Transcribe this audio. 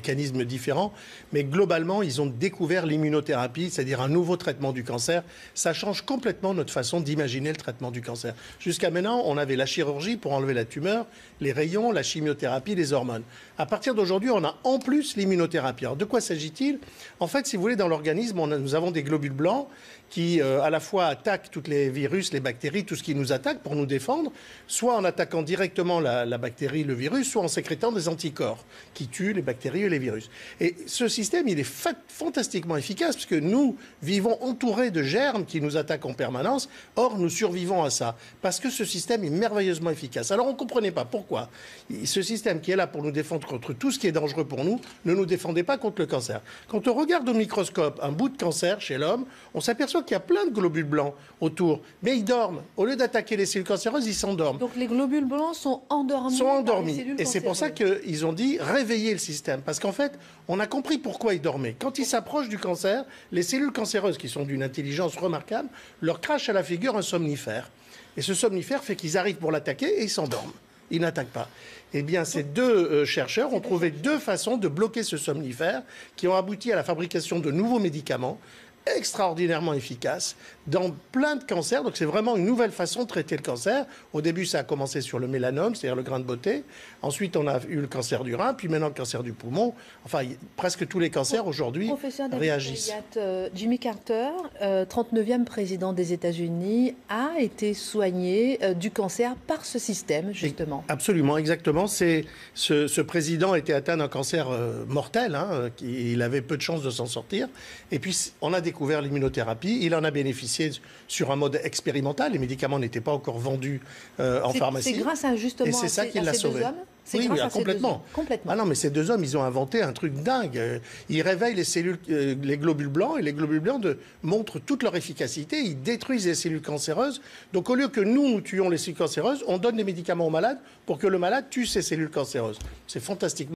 mécanismes différents. Mais globalement, ils ont découvert l'immunothérapie, c'est-à-dire un nouveau traitement du cancer. Ça change complètement notre façon d'imaginer le traitement du cancer. Jusqu'à maintenant, on avait la chirurgie pour enlever la tumeur, les rayons, la chimiothérapie, les hormones. À partir d'aujourd'hui, on a en plus l'immunothérapie. Alors, de quoi s'agit-il? En fait, si vous voulez, dans l'organisme, nous avons des globules blancs qui, à la fois, attaquent tous les virus, les bactéries, tout ce qui nous attaque pour nous défendre, soit en attaquant directement la bactérie, le virus, soit en sécrétant des anticorps qui tuent les bactéries et les virus. Et ce système, il est fantastiquement efficace parce que nous vivons entourés de germes qui nous attaquent en permanence. Or, nous survivons à ça parce que ce système est merveilleusement efficace. Alors, on ne comprenait pas pourquoi ce système qui est là pour nous défendre contre tout ce qui est dangereux pour nous ne nous défendait pas contre le cancer. Quand on regarde au microscope un bout de cancer chez l'homme, on s'aperçoit qu'il y a plein de globules blancs autour, mais ils dorment. Au lieu d'attaquer les cellules cancéreuses, ils s'endorment. Donc les globules blancs sont endormis. Et c'est pour ça qu'ils ont dit réveiller le système. Parce qu'en fait, on a compris pourquoi ils dormaient. Quand ils s'approchent du cancer, les cellules cancéreuses, qui sont d'une intelligence remarquable, leur crachent à la figure un somnifère. Et ce somnifère fait qu'ils arrivent pour l'attaquer et ils s'endorment. Ils n'attaquent pas. Eh bien, ces deux chercheurs ont trouvé deux façons de bloquer ce somnifère qui ont abouti à la fabrication de nouveaux médicaments extraordinairement efficace dans plein de cancers. Donc c'est vraiment une nouvelle façon de traiter le cancer. Au début, ça a commencé sur le mélanome, c'est-à-dire le grain de beauté. Ensuite, on a eu le cancer du rein, puis maintenant le cancer du poumon. Enfin, presque tous les cancers aujourd'hui réagissent. Jimmy Carter, 39e président des États-Unis, a été soigné du cancer par ce système, justement. Absolument, exactement. Ce président était atteint d'un cancer mortel. Hein, il avait peu de chances de s'en sortir. Et puis, on a découvert l'immunothérapie. Il en a bénéficié sur un mode expérimental. Les médicaments n'étaient pas encore vendus en pharmacie. C'est grâce à justement et c'est ça qui l'a sauvé. Oui, complètement. Ah non, mais ces deux hommes, ils ont inventé un truc dingue. Ils réveillent les cellules, les globules blancs, et les globules blancs montrent toute leur efficacité. Ils détruisent les cellules cancéreuses. Donc, au lieu que nous tuions les cellules cancéreuses, on donne des médicaments aux malades pour que le malade tue ces cellules cancéreuses. C'est fantastique.